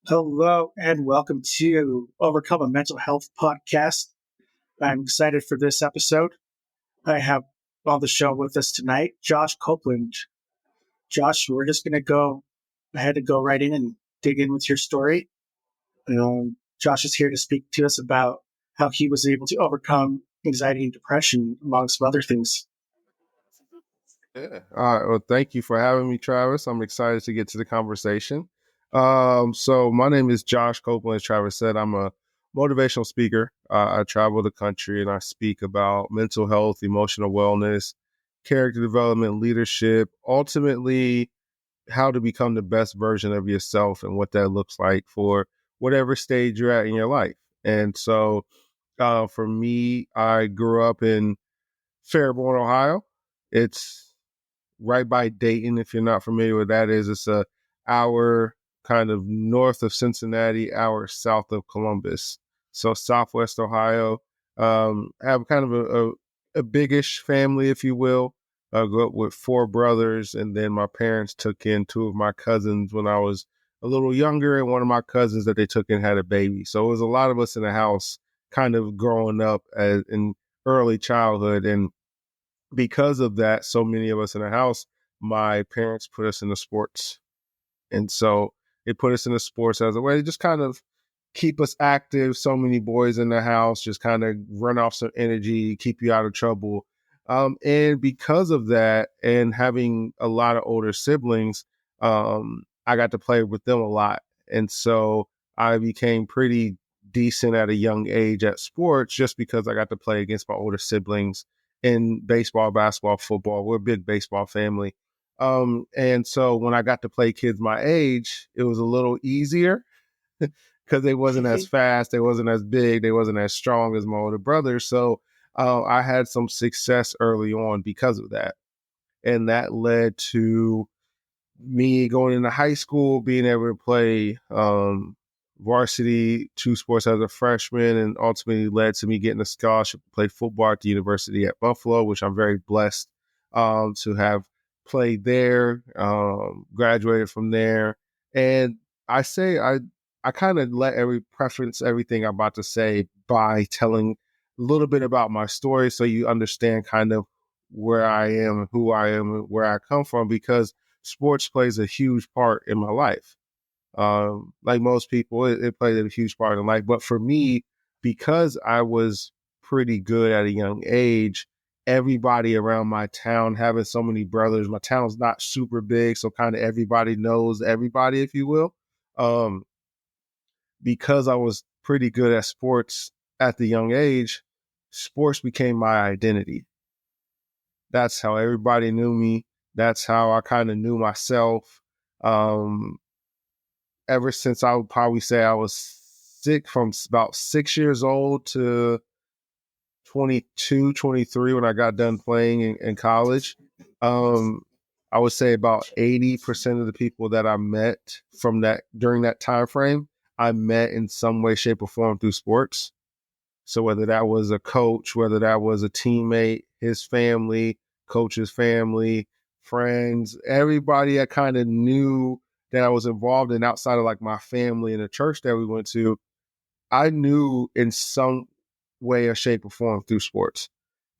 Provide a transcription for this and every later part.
Hello and welcome to Overcome a Mental Health Podcast. I'm excited for this episode. I have on the show with us tonight, Josh Copeland. Josh, we're just going to go ahead and go right in and dig in with your story. Josh is here to speak to us about how he was able to overcome anxiety and depression, among some other things. Yeah. All right. Well, thank you for having me, Travis. I'm excited to get to the conversation. So my name is Josh Copeland. As Travis said, I'm a motivational speaker. I travel the country and I speak about mental health, emotional wellness, character development, leadership, ultimately how to become the best version of yourself and what that looks like for whatever stage you're at in your life. And so for me, I grew up in Fairborn, Ohio. It's right by Dayton. If you're not familiar with that is, it's a hour kind of north of Cincinnati, hour south of Columbus. So Southwest Ohio. Have kind of a biggish family, if you will. I grew up with four brothers, and then my parents took in two of my cousins when I was a little younger, and one of my cousins that they took in had a baby. So it was a lot of us in the house kind of growing up in early childhood. And because of that, so many of us in the house, my parents put us into sports. And so they put us into sports as a way to just kind of keep us active. So many boys in the house, just kind of run off some energy, keep you out of trouble. And because of that, and having a lot of older siblings, I got to play with them a lot. And so I became pretty decent at a young age at sports just because I got to play against my older siblings in baseball, basketball, football. We're a big baseball family. And so when I got to play kids my age, it was a little easier because they wasn't as fast, they wasn't as big, they wasn't as strong as my older brothers. So I had some success early on because of that. And that led to me going into high school, being able to play varsity two sports as a freshman, and ultimately led to me getting a scholarship to play football at the University at Buffalo, which I'm very blessed to have played there, graduated from there. And I kind of let preference everything I'm about to say by telling a little bit about my story so you understand kind of where I am, who I am, and where I come from, because sports plays a huge part in my life. Like most people, it played a huge part in life. But for me, because I was pretty good at a young age, everybody around my town, having so many brothers, my town's not super big, so kind of everybody knows everybody, if you will. Um, because I was pretty good at sports at the young age, sports became my identity. That's how everybody knew me. That's how I kind of knew myself. Um, Ever since I would probably say I was sick from about 6 years old to 22, 23 when I got done playing in college. Um, I would say about 80% of the people that I met from that during that time frame, I met in some way, shape, or form through sports. So whether that was a coach, whether that was a teammate, his family, coach's family, friends, everybody that kind of knew that I was involved in outside of like my family and the church that we went to, I knew in some way or shape or form through sports.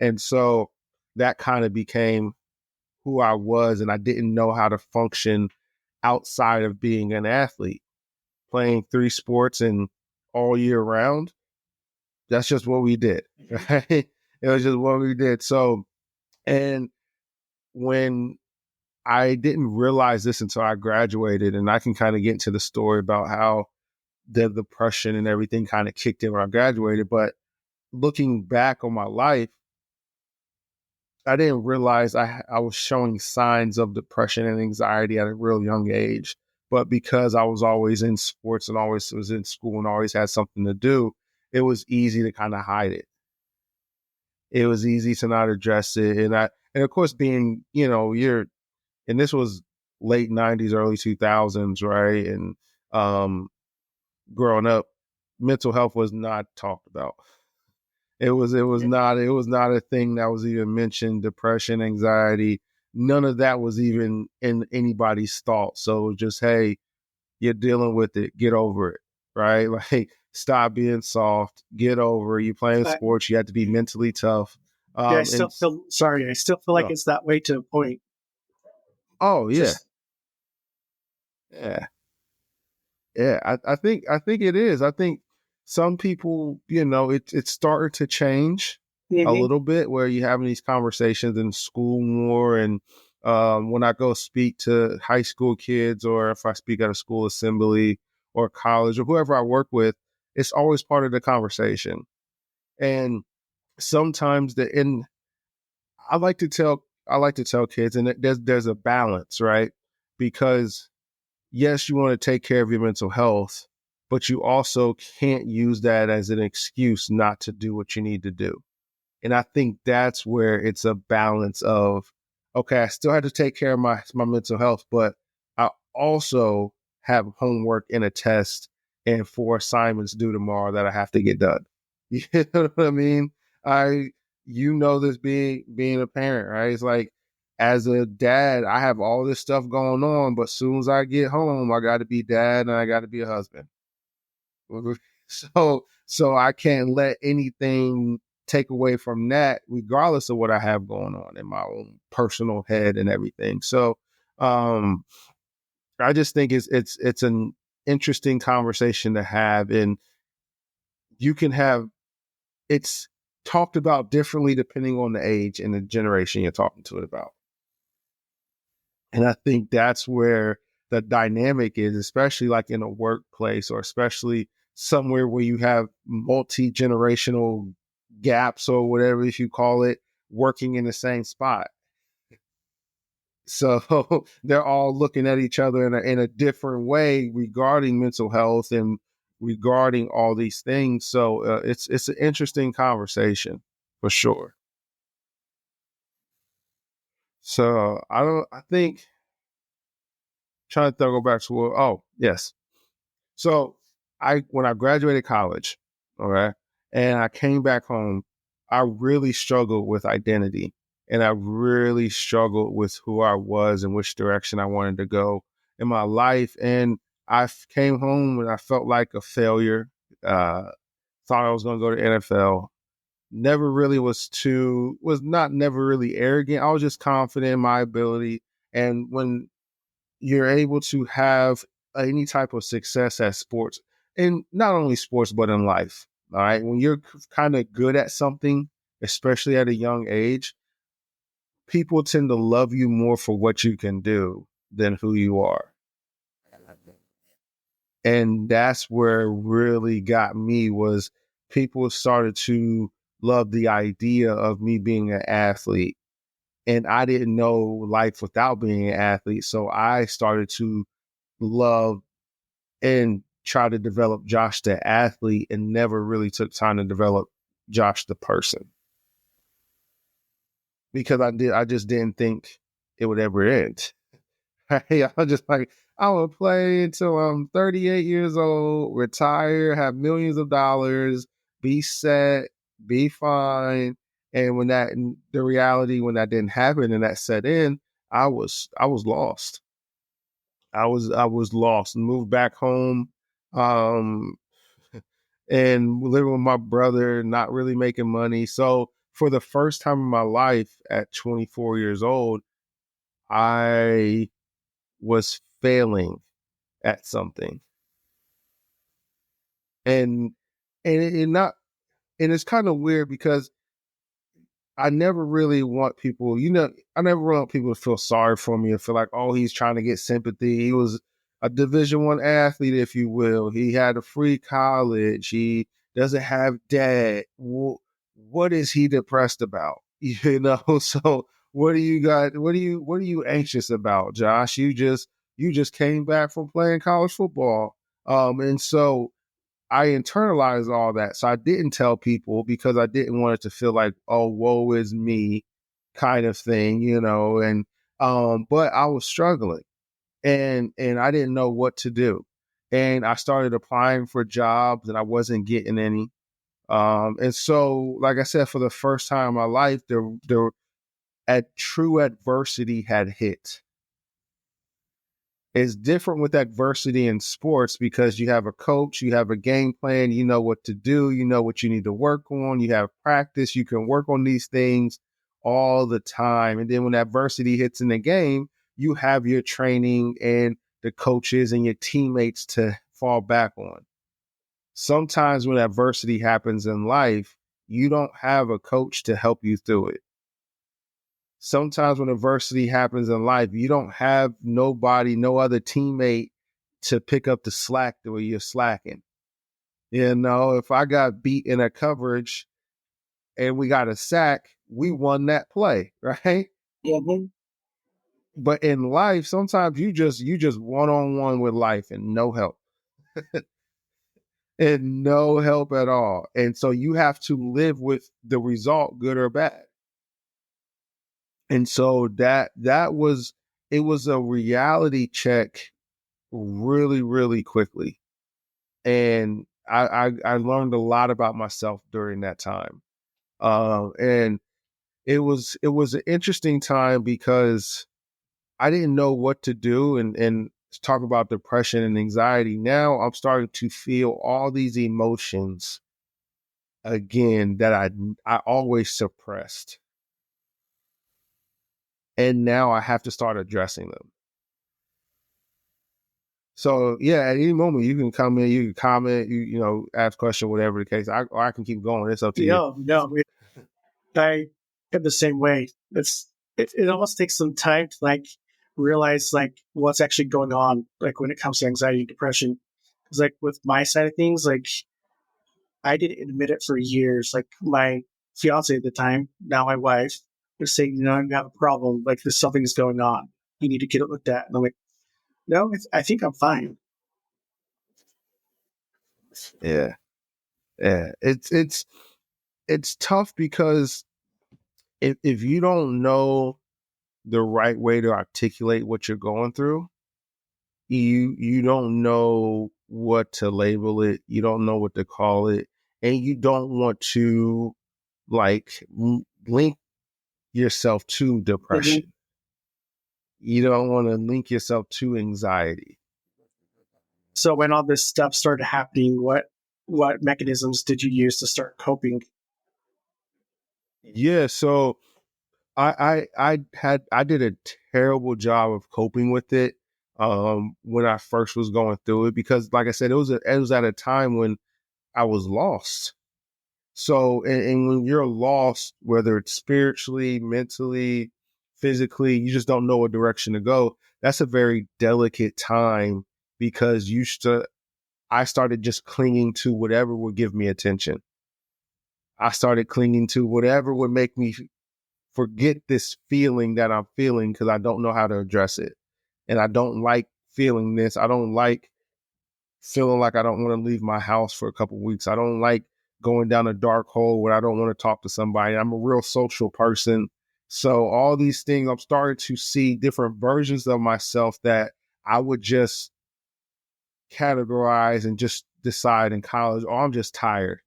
And so that kind of became who I was, and I didn't know how to function outside of being an athlete. Playing three sports and all year round, that's just what we did. Right? It was just what we did. So, and when I didn't realize this until I graduated, and I can kind of get into the story about how the depression and everything kind of kicked in when I graduated. But looking back on my life, I didn't realize I was showing signs of depression and anxiety at a real young age. But because I was always in sports and always was in school and always had something to do, it was easy to kind of hide it. It was easy to not address it. And of course, being, and this was late 90s, early 2000s, right? And growing up, mental health was not talked about. It was not a thing that was even mentioned. Depression, anxiety, none of that was even in anybody's thoughts. So it was just, hey, you're dealing with it. Get over it, right? Like, stop being soft. Get over it. You're playing I, sports. You have to be mentally tough. yeah, And I still feel like oh, it's that way to a point. oh yeah, Just, yeah. Yeah, I think it is. I think some people, it's starting to change a mhm. little bit where you're having these conversations in school more, and when I go speak to high school kids, or if I speak at a school assembly or college or whoever I work with, it's always part of the conversation. And sometimes I like to tell kids, and there's a balance, right? Because yes, you want to take care of your mental health, but you also can't use that as an excuse not to do what you need to do. And I think that's where it's a balance of, okay, I still had to take care of my mental health, but I also have homework and a test and 4 assignments due tomorrow that I have to get done. You know what I mean? I this being a parent, right? It's like, as a dad, I have all this stuff going on, but as soon as I get home, I got to be dad and I got to be a husband. So I can't let anything take away from that, regardless of what I have going on in my own personal head and everything. So um, I just think it's an interesting conversation to have, and you can have it's talked about differently depending on the age and the generation you're talking to it about. And I think that's where the dynamic is, especially like in a workplace, or especially somewhere where you have multi generational gaps, or whatever, if you call it, working in the same spot. So they're all looking at each other in a different way regarding mental health and regarding all these things. So it's an interesting conversation for sure. So I think, trying to go back to oh yes. So when I graduated college, all right, and I came back home, I really struggled with identity, and I really struggled with who I was and which direction I wanted to go in my life. And came home and I felt like a failure. Uh, Thought I was going to go to NFL. Never really was not never really arrogant. I was just confident in my ability. And when you're able to have any type of success at sports, and not only sports but in life, all right, when you're kind of good at something, especially at a young age, people tend to love you more for what you can do than who you are. And that's where it really got me, was people started to love the idea of me being an athlete, and I didn't know life without being an athlete, so I started to love and try to develop Josh the athlete, and never really took time to develop Josh the person, because I just didn't think it would ever end. Hey, I was just like, I will play until I'm 38 years old, retire, have millions of dollars, be set, be fine. And the reality, when that didn't happen and that set in, I was lost. I was lost, and moved back home. Um, and living with my brother, not really making money. So for the first time in my life at 24 years old, I was failing at something. And and not and it's kind of weird, because I never really want people, I never want people to feel sorry for me and feel like, oh, he's trying to get sympathy. He was a Division I athlete, if you will. He had a free college. He doesn't have debt. What is he depressed about? So what do you got? What are you anxious about, Josh? You just came back from playing college football. And so I internalized all that. So I didn't tell people, because I didn't want it to feel like, oh, woe is me kind of thing. And but I was struggling, and I didn't know what to do. And I started applying for jobs and I wasn't getting any. And so, like I said, for the first time in my life, there at true adversity had hit. It's different with adversity in sports because you have a coach, you have a game plan, you know what to do, you know what you need to work on, you have practice, you can work on these things all the time. And then when adversity hits in the game, you have your training and the coaches and your teammates to fall back on. Sometimes when adversity happens in life, you don't have a coach to help you through it. Sometimes when adversity happens in life, you don't have nobody, no other teammate to pick up the slack the way you're slacking. You know, if I got beat in a coverage and we got a sack, we won that play, right? Mm-hmm. But in life, sometimes you just one on one with life and no help. And no help at all. And so you have to live with the result, good or bad. And so that was it was a reality check really, really quickly. And I learned a lot about myself during that time. And it was an interesting time because I didn't know what to do and talk about depression and anxiety. Now I'm starting to feel all these emotions again that I always suppressed. And now I have to start addressing them. So yeah, at any moment you can come in, you can comment, you ask question, whatever the case. I can keep going. It's up to you. No, I am the same way. It almost takes some time to like realize like what's actually going on, like when it comes to anxiety and depression. Because like with my side of things, like I didn't admit it for years. Like my fiance at the time, now my wife, was saying, you have a problem. Like there's something is going on. You need to get it looked at. And I'm like, no, I think I'm fine. Yeah, yeah. It's tough because if you don't know the right way to articulate what you're going through, you don't know what to label it, you don't know what to call it, and you don't want to like link yourself to Mhm. depression. You don't want to link yourself to anxiety. So when all this stuff started happening, what mechanisms did you use to start coping? Yeah, so I did a terrible job of coping with it when I first was going through it because like I said it was at a time when I was lost. So and when you're lost, whether it's spiritually, mentally, physically, you just don't know what direction to go. That's a very delicate time because I started just clinging to whatever would give me attention. I started clinging to whatever would make me forget this feeling that I'm feeling because I don't know how to address it. And I don't like feeling this. I don't like feeling like I don't want to leave my house for a couple of weeks. I don't like going down a dark hole where I don't want to talk to somebody. I'm a real social person. So all these things, I'm starting to see different versions of myself that I would just categorize and just decide in college, oh, I'm just tired.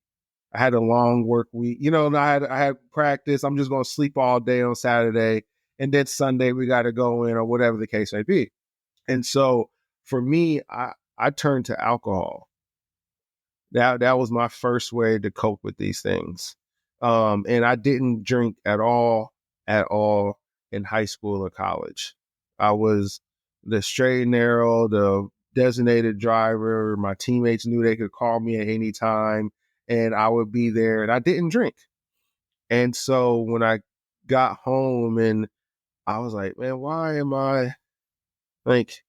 I had a long work week. And I had practice. I'm just going to sleep all day on Saturday. And then Sunday we got to go in or whatever the case may be. And so for me, I turned to alcohol. That was my first way to cope with these things. And I didn't drink at all in high school or college. I was the straight and narrow, the designated driver. My teammates knew they could call me at any time and I would be there and I didn't drink. And so when I got home and I was like, man, why am I like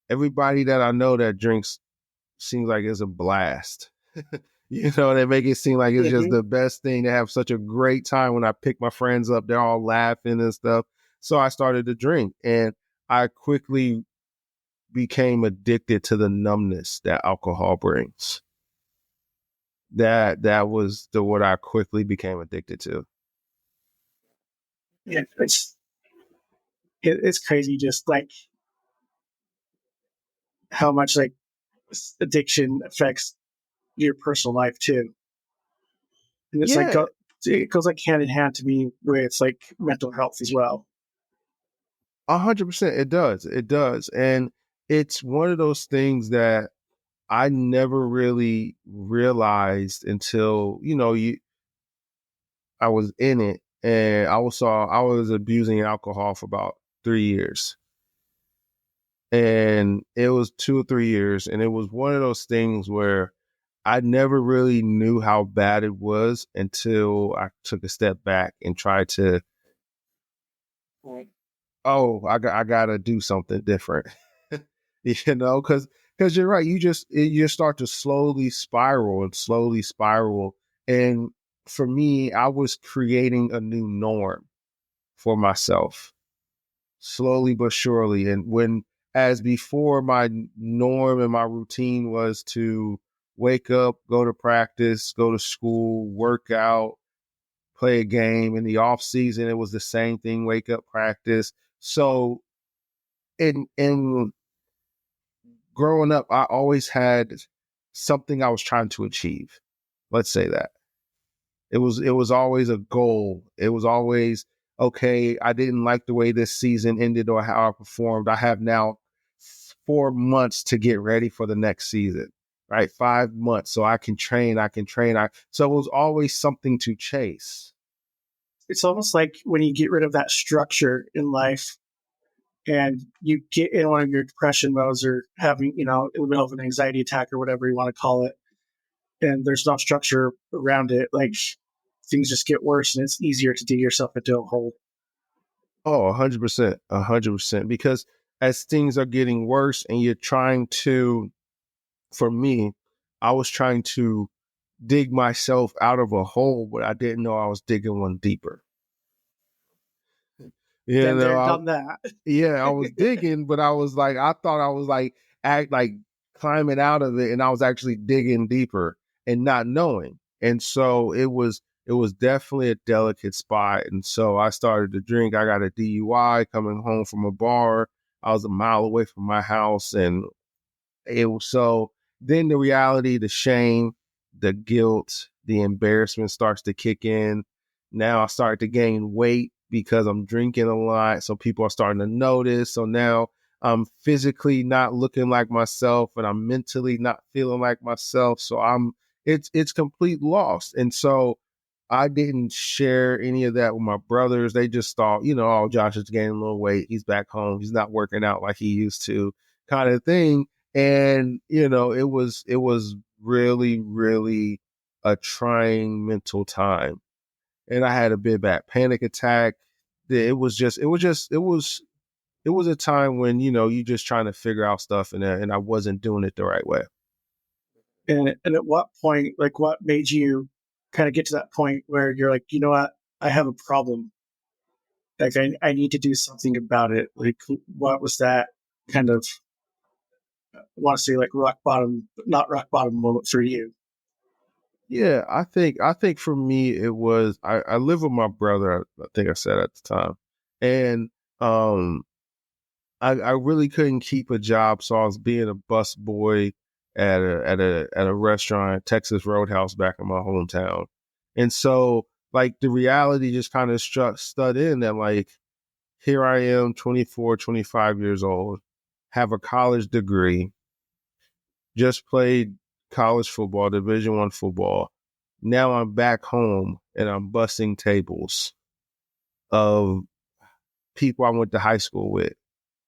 everybody that I know that drinks seems like it's a blast. They make it seem like it's just Mhm. the best thing to have such a great time when I pick my friends up. They're all laughing and stuff. So I started to drink and I quickly became addicted to the numbness that alcohol brings. That was the what I quickly became addicted to. Yeah, it's crazy just like how much like addiction affects your personal life too. And it's like Yeah, it goes like hand in hand to me with it's like mental health as well. 100%. It does. It does. And it's one of those things that I never really realized until, I was in it, and I was abusing alcohol for about 3 years. And it was 2 or 3 years. And it was one of those things where I never really knew how bad it was until I took a step back and tried to, oh, I gotta do something different. Because you're right. You just start to slowly spiral. And for me, I was creating a new norm for myself, slowly but surely. And when, as before, my norm and my routine was to wake up, go to practice, go to school, work out, play a game. In the off season, it was the same thing: wake up, practice. So, in growing up, I always had something I was trying to achieve. Let's say that. It was always a goal. It was always, okay, I didn't like the way this season ended or how I performed. I have now 4 months to get ready for the next season, right? 5 months. So I can train, so it was always something to chase. It's almost like when you get rid of that structure in life and you get in one of your depression modes or having, in the middle of an anxiety attack or whatever you want to call it, and there's no structure around it, like things just get worse and it's easier to dig yourself into a hole. Oh, 100%, 100%. Because as things are getting worse and you're trying to, for me, I was trying to dig myself out of a hole, but I didn't know I was digging one deeper. You Been there, know, done that. Yeah, I was digging, but I thought I was like act like climbing out of it, and I was actually digging deeper and not knowing. And so it was definitely a delicate spot. And so I started to drink. I got a DUI coming home from a bar. I was a mile away from my house, and it was so then the reality, the shame, the guilt, the embarrassment starts to kick in. Now I start to gain weight because I'm drinking a lot. So people are starting to notice. So now I'm physically not looking like myself and I'm mentally not feeling like myself. So it's complete loss. And so I didn't share any of that with my brothers. They just thought, oh, Josh is gaining a little weight. He's back home. He's not working out like he used to, kind of thing. And it was really, really a trying mental time. And I had a bit bad panic attack. It was a time when you just trying to figure out stuff, and I wasn't doing it the right way. And at what point, like what made you kind of get to that point where you're like, you know what, I have a problem. Like I need to do something about it. Like what was that kind of, I want to say like rock bottom, but not rock bottom moment for you? Yeah, I think for me it was I live with my brother. I think I said at the time, and um I really couldn't keep a job, so I was being a bus boy at a restaurant, Texas Roadhouse, back in my hometown. And so, like, the reality just kind of stud in that, like, here I am, 24, 25 years old, have a college degree, just played college football, Division I football. Now I'm back home and I'm busting tables of people I went to high school with.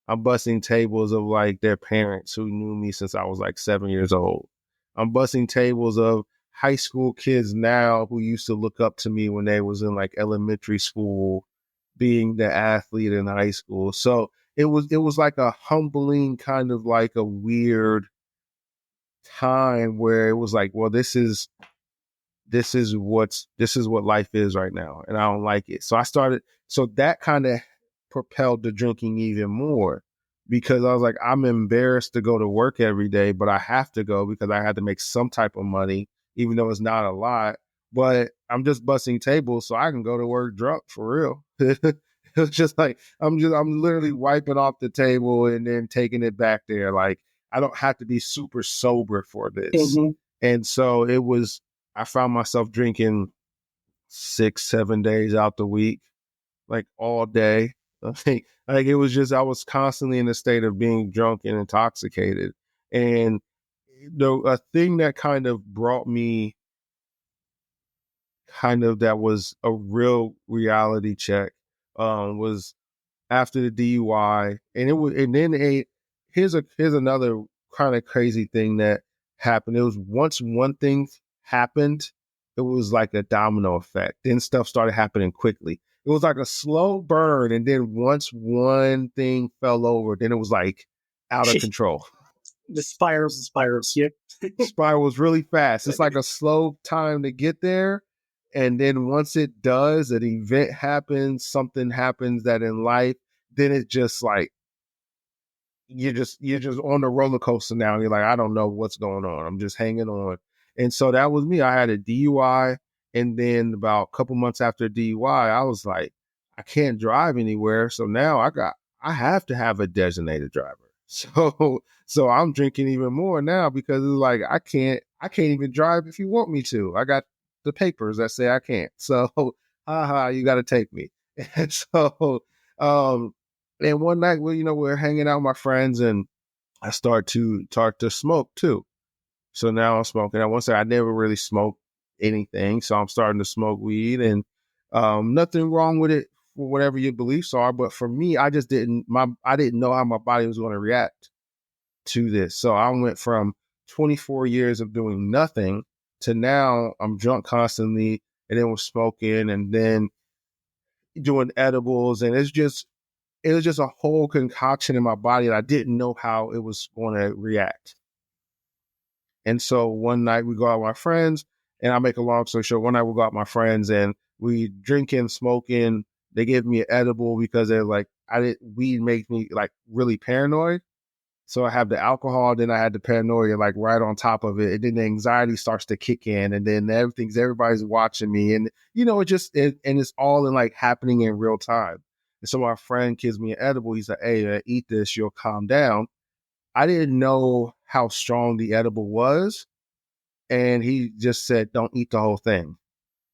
I'm busting tables of like their parents who knew me since I was like 7 years old. I'm busting tables of high school kids now who used to look up to me when they was in like elementary school, being the athlete in high school. So it was like a humbling, kind of like a weird time where it was like, well, this is what life is right now, and I don't like it. So that kind of propelled the drinking even more, because I was like, I'm embarrassed to go to work every day, but I have to go because I had to make some type of money, even though it's not a lot. But I'm just busting tables so I can go to work drunk, for real. It's just like I'm literally wiping off the table and then taking it back there. Like, I don't have to be super sober for this. Mm-hmm. And so I found myself drinking 6, 7 days out the week, like all day. Like it was just I was constantly in a state of being drunk and intoxicated. And a thing that kind of brought me kind of that was a real reality check was after the DUI, and it was, and then here's another kind of crazy thing that happened. It was once one thing happened, it was like a domino effect. Then stuff started happening quickly. It was like a slow burn, and then once one thing fell over, then it was like out of control. The spirals and spirals. Yep. Spiral was really fast. It's like a slow time to get there. And then once it does, an event happens, something happens that in life, then it's just like you're just on the roller coaster now. And you're like, I don't know what's going on. I'm just hanging on. And so that was me. I had a DUI. And then about a couple months after DUI, I was like, I can't drive anywhere. So now I have to have a designated driver. So I'm drinking even more now because it's like I can't even drive if you want me to. I got the papers that say I can't. So haha, you gotta take me. And so um and one night we're hanging out with my friends and I start to smoke too. So now I'm smoking. I want to say I never really smoked anything. So I'm starting to smoke weed and nothing wrong with it for whatever your beliefs are. But for me, I didn't know how my body was going to react to this. So I went from 24 years of doing nothing to now I'm drunk constantly and then was smoking and then doing edibles. And it was just a whole concoction in my body that I didn't know how it was going to react. And so one night we go out with my friends, and I make a long story short. One night we go out with my friends and we drinking, smoking. They give me an edible because they're like, weed makes me like really paranoid. So I have the alcohol, then I had the paranoia like right on top of it. And then the anxiety starts to kick in and then everybody's watching me. And and it's all in like happening in real time. And so my friend gives me an edible. He's like, hey, man, eat this, you'll calm down. I didn't know how strong the edible was. And he just said, don't eat the whole thing.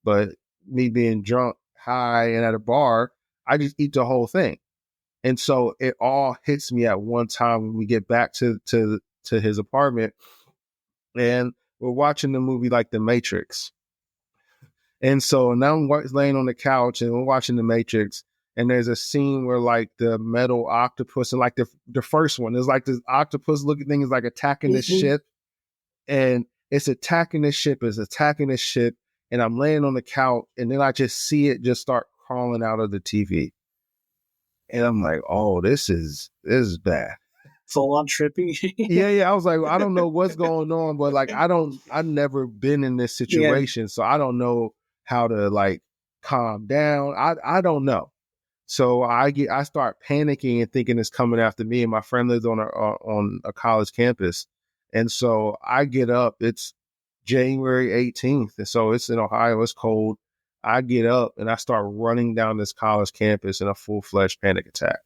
But me being drunk, high, and at a bar, I just eat the whole thing. And so it all hits me at one time when we get back to his apartment and we're watching the movie like The Matrix. And so now I'm laying on the couch and we're watching The Matrix. And there's a scene where like the metal octopus and like the first one, there's like this octopus looking thing is like attacking the ship and it's attacking the ship, and I'm laying on the couch and then I just see it just start crawling out of the TV. And I'm like, oh, this is bad. Full on trippy. Yeah. I was like, I don't know what's going on, but like, I've never been in this Yeah. situation. So I don't know how to like calm down. I don't know. So I start panicking and thinking it's coming after me. And my friend lives on a college campus. And so I get up, it's January 18th. And so it's in Ohio, it's cold. I get up and I start running down this college campus in a full-fledged panic attack,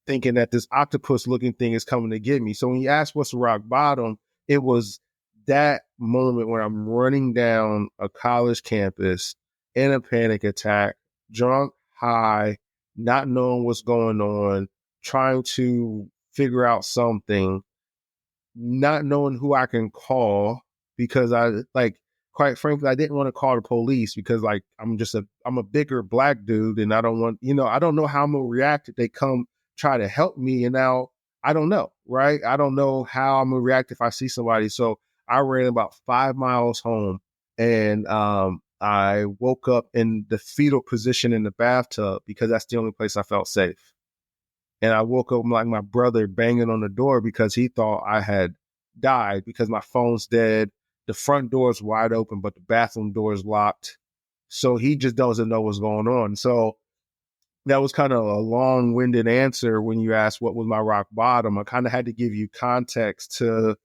thinking that this octopus looking thing is coming to get me. So when you ask what's rock bottom, it was that moment when I'm running down a college campus in a panic attack, drunk, high, not knowing what's going on, trying to figure out something, not knowing who I can call because quite frankly, I didn't want to call the police because like I'm a bigger black dude and I don't know how I'm gonna react if they come try to help me. And now I don't know, right? I don't know how I'm gonna react if I see somebody. So I ran about 5 miles home and I woke up in the fetal position in the bathtub because that's the only place I felt safe. And I woke up like my brother banging on the door because he thought I had died because my phone's dead. The front door is wide open, but the bathroom door is locked. So he just doesn't know what's going on. So that was kind of a long winded answer when you asked what was my rock bottom. I kind of had to give you context to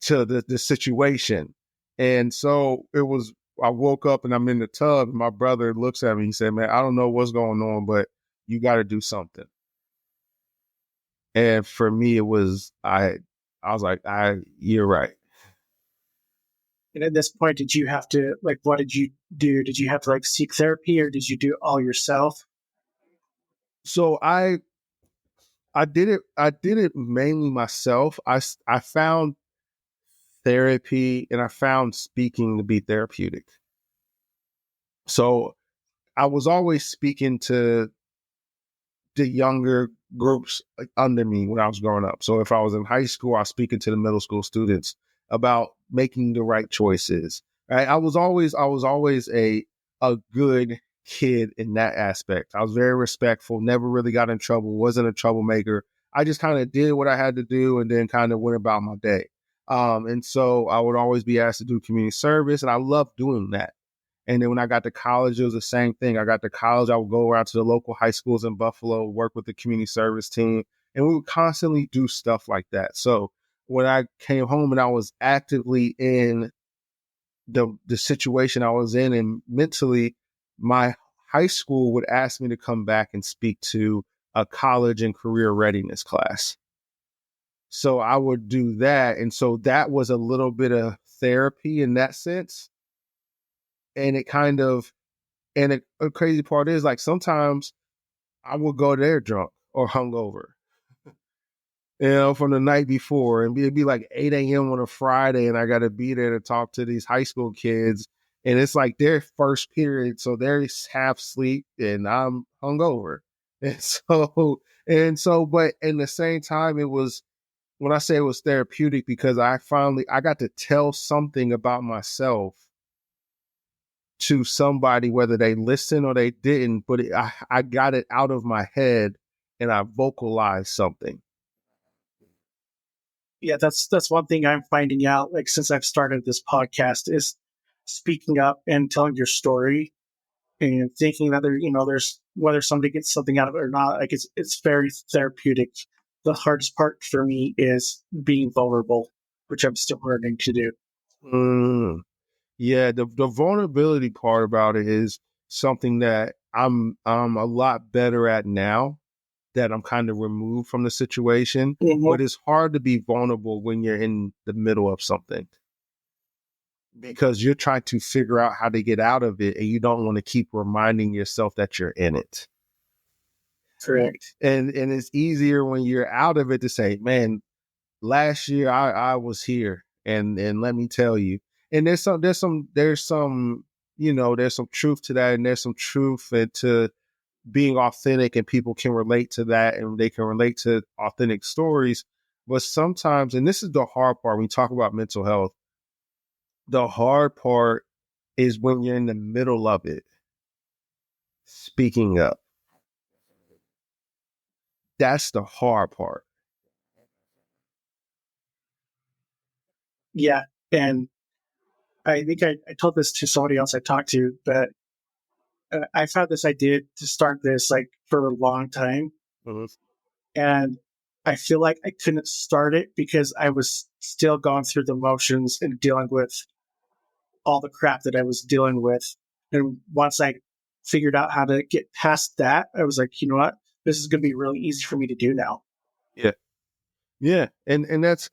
the situation. And so I woke up and I'm in the tub and my brother looks at me. He said, man, I don't know what's going on, but you got to do something. And for me, I was like, you're right. And at this point, did you have to, like, what did you do? Did you have to, like, seek therapy or did you do it all yourself? So I did it mainly myself. I found therapy and I found speaking to be therapeutic. So I was always speaking to the younger groups under me when I was growing up. So if I was in high school, I was speaking to the middle school students about making the right choices. Right? I was always a good kid in that aspect. I was very respectful, never really got in trouble, wasn't a troublemaker. I just kind of did what I had to do and then kind of went about my day. And so I would always be asked to do community service, and I loved doing that. And then when I got to college, it was the same thing. I got to college, I would go around to the local high schools in Buffalo, work with the community service team, and we would constantly do stuff like that. So when I came home and I was actively in the situation I was in, and mentally, my high school would ask me to come back and speak to a college and career readiness class. So I would do that. And so that was a little bit of therapy in that sense. And it kind of And a crazy part is like sometimes I would go there drunk or hungover, from the night before, and it'd be like 8 a.m. on a Friday, and I got to be there to talk to these high school kids, and it's like their first period, so they're half sleep, and I'm hungover, and so, but in the same time, it was when I say it was therapeutic because I got to tell something about myself to somebody, whether they listened or they didn't, but I got it out of my head and I vocalized something. Yeah, that's one thing I'm finding out. Like since I've started this podcast, is speaking up and telling your story and thinking that there's whether somebody gets something out of it or not. Like it's very therapeutic. The hardest part for me is being vulnerable, which I'm still learning to do. Mm, yeah, the vulnerability part about it is something that I'm a lot better at now that I'm kind of removed from the situation. Mhm. But it's hard to be vulnerable when you're in the middle of something because you're trying to figure out how to get out of it and you don't want to keep reminding yourself that you're in it. Correct. And it's easier when you're out of it to say, man, last year I was here and let me tell you. And there's some there's some truth to that, and there's some truth to being authentic, and people can relate to that and they can relate to authentic stories. But sometimes, and this is the hard part when you talk about mental health, the hard part is when you're in the middle of it, speaking up. That's the hard part. Yeah, and I think I told this to somebody else I talked to, but I've had this idea to start this like for a long time, Mhm. and I feel like I couldn't start it because I was still going through the motions and dealing with all the crap that I was dealing with. And once I figured out how to get past that, I was like, you know what? This is going to be really easy for me to do now. Yeah. Yeah. And that's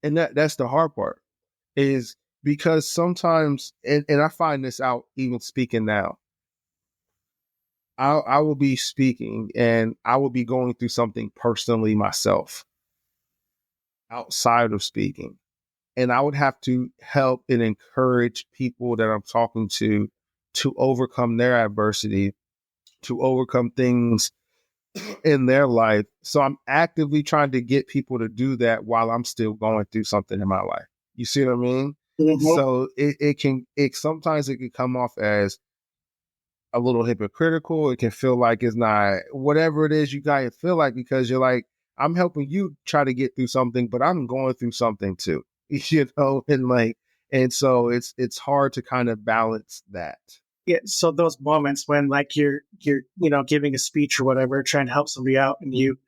the hard part is because sometimes, and I find this out even speaking now, I will be speaking and I will be going through something personally myself outside of speaking. And I would have to help and encourage people that I'm talking to overcome their adversity, to overcome things in their life. So I'm actively trying to get people to do that while I'm still going through something in my life. You see what I mean? Mm-hmm. So it sometimes it can come off as a little hypocritical. It can feel like it's not whatever it is you got to feel like because you're like, I'm helping you try to get through something, but I'm going through something too. And so it's hard to kind of balance that. Yeah. So those moments when like you're giving a speech or whatever, trying to help somebody out, and you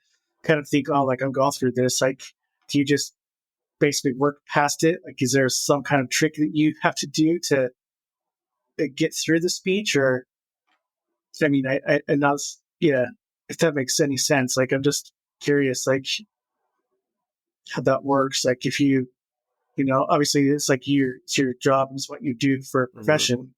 kind of think, oh, like I'm going through this. Like, do you just basically work past it? Like, is there some kind of trick that you have to do to get through the speech, or I mean, I and that's yeah, if that makes any sense. Like, I'm just curious, like how that works. Like, if obviously it's like it's your job, it's what you do for a Mhm. profession.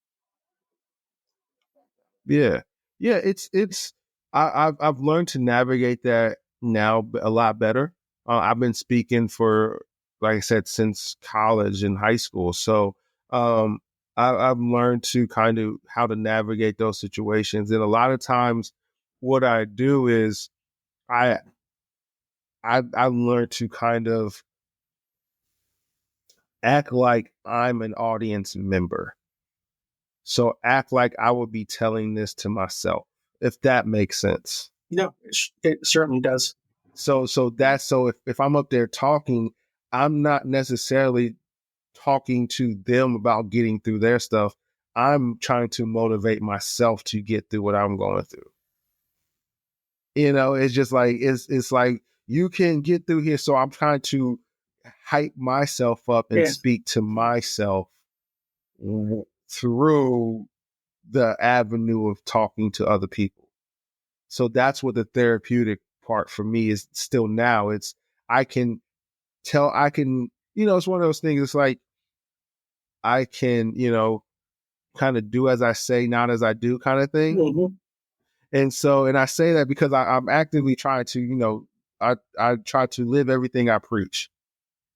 Yeah. Yeah. It's I've learned to navigate that now a lot better. I've been speaking for, like I said, since college and high school. So um, I've learned to kind of how to navigate those situations. And a lot of times, what I do is I I learned to kind of act like I'm an audience member. So act like I would be telling this to myself, if that makes sense. No, it certainly does. So if I'm up there talking, I'm not necessarily talking to them about getting through their stuff. I'm trying to motivate myself to get through what I'm going through. It's just like it's like you can get through here. So I'm trying to hype myself up and Yeah, speak to myself through the avenue of talking to other people. So that's what the therapeutic part for me is still now. I can I can, it's one of those things. It's like I can, kind of do as I say, not as I do kind of thing. hmm And I say that because I'm actively trying to, I try to live everything I preach.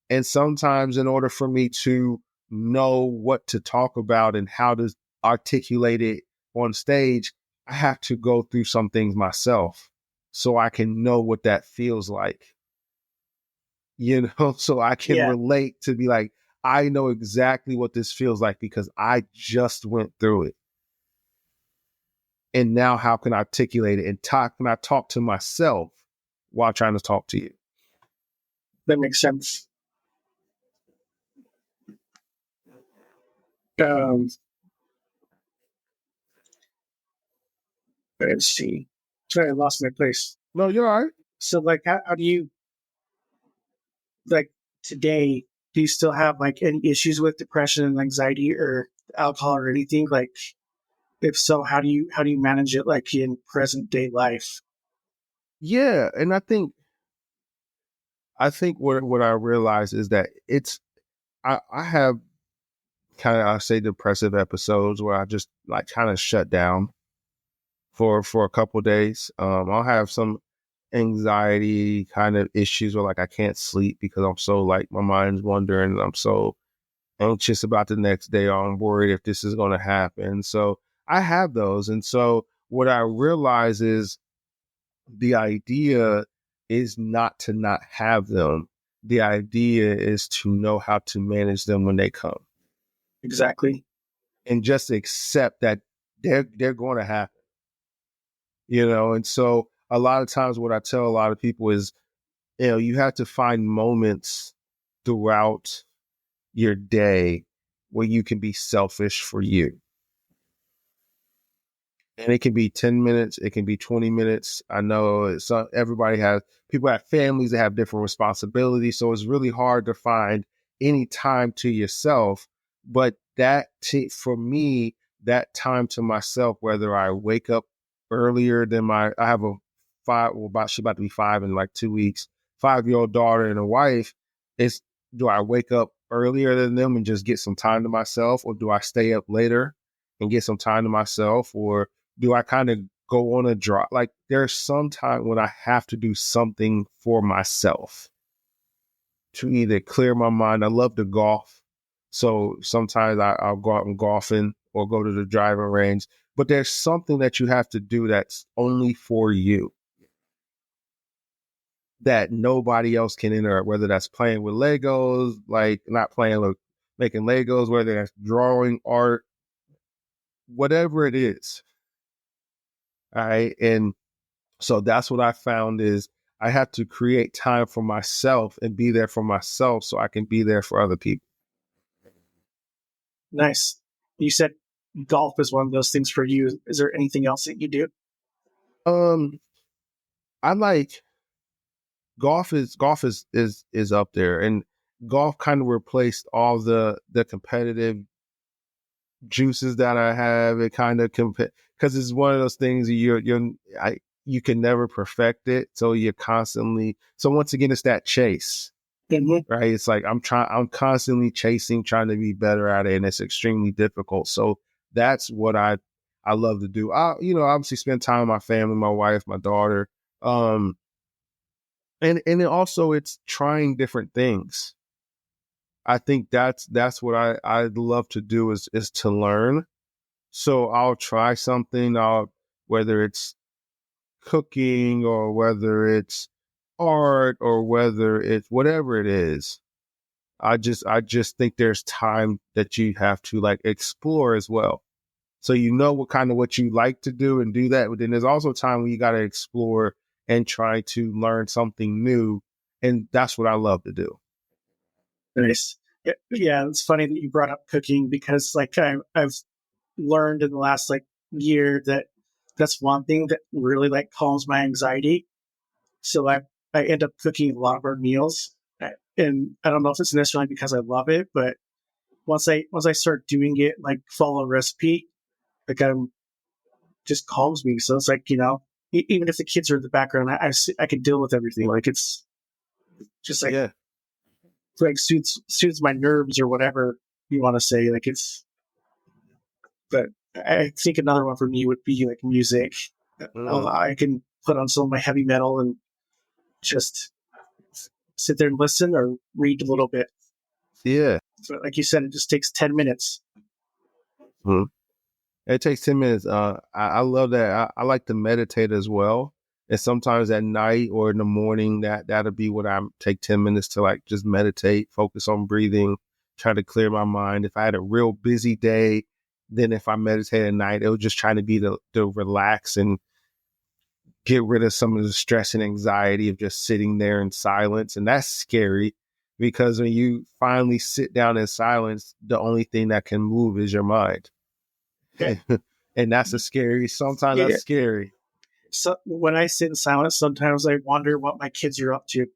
And sometimes in order for me to know what to talk about and how to articulate it on stage, I have to go through some things myself so I can know what that feels like, so I can yeah. relate to be like, I know exactly what this feels like because I just went through it. And now how can I articulate it and can I talk to myself while trying to talk to you? That makes sense. Um, let's see. Sorry, I lost my place. No, you're all right. So, like, how do you like today? Do you still have like any issues with depression and anxiety or alcohol or anything? Like, if so, how do you manage it like in present day life? Yeah. And I think what I realize is that I have kind of, I say, depressive episodes where I just like kind of shut down for a couple of days. I'll have some anxiety kind of issues where like I can't sleep because I'm so like my mind's wandering and I'm so anxious about the next day, or I'm worried if this is going to happen. So I have those. And so what I realize is the idea is not have them. The idea is to know how to manage them when they come Exactly. and just accept that they're going to happen, And so a lot of times what I tell a lot of people is, you have to find moments throughout your day where you can be selfish for you. And it can be 10 minutes, it can be 20 minutes. I know everybody has, people have families that have different responsibilities. So it's really hard to find any time to yourself. But for me, that time to myself, whether I wake up earlier than I have a she's about to be 5 in like 2 weeks, 5-year-old daughter and a wife, is do I wake up earlier than them and just get some time to myself, or do I stay up later and get some time to myself, or do I kind of go on a drive? Like there's some time when I have to do something for myself to either clear my mind. I love to golf. So sometimes I'll go out and golfing or go to the driving range. But there's something that you have to do that's only for you, that nobody else can interrupt, whether that's playing with Legos, like not playing with making Legos, whether that's drawing, art, whatever it is. All right. And so that's what I found is I have to create time for myself and be there for myself so I can be there for other people. Nice. You said golf is one of those things for you. Is there anything else that you do? Um, I like golf is up there, and golf kind of replaced all the competitive juices that I have. It kind of because it's one of those things you can never perfect it, so you're constantly. So once again, it's that chase. hmm Right. It's like I'm constantly chasing, trying to be better at it. And it's extremely difficult. So that's what I love to do. Obviously spend time with my family, my wife, my daughter. Um, and then also it's trying different things. I think that's what I love to do is to learn. So I'll try something, whether it's cooking or whether it's art or whether it's whatever it is. I just think there's time that you have to like explore as well. So you know what you like to do and do that. But then there's also time when you got to explore and try to learn something new. And that's what I love to do. Nice. Yeah, it's funny that you brought up cooking because like I've learned in the last like year that that's one thing that really like calms my anxiety. So I end up cooking a lot of our meals, and I don't know if it's necessarily because I love it, but once I start doing it, like follow a recipe, like I'm just calms me. So it's like even if the kids are in the background, I can deal with everything. Like it's just Yeah. like suits my nerves or whatever you want to say. Like it's, but I think another one for me would be like music. Mm. I can put on some of my heavy metal and just sit there and listen or read a little bit. Yeah. So like you said, it just takes 10 minutes. Mhm. It takes 10 minutes. I love that. I like to meditate as well. And sometimes at night or in the morning, that'll be what I take 10 minutes to like just meditate, focus on breathing, try to clear my mind. If I had a real busy day, then if I meditate at night, it was just trying to be to relax and get rid of some of the stress and anxiety of just sitting there in silence. And that's scary because when you finally sit down in silence, the only thing that can move is your mind. Yeah. And sometimes that's Yeah. scary. So when I sit in silence, sometimes I wonder what my kids are up to.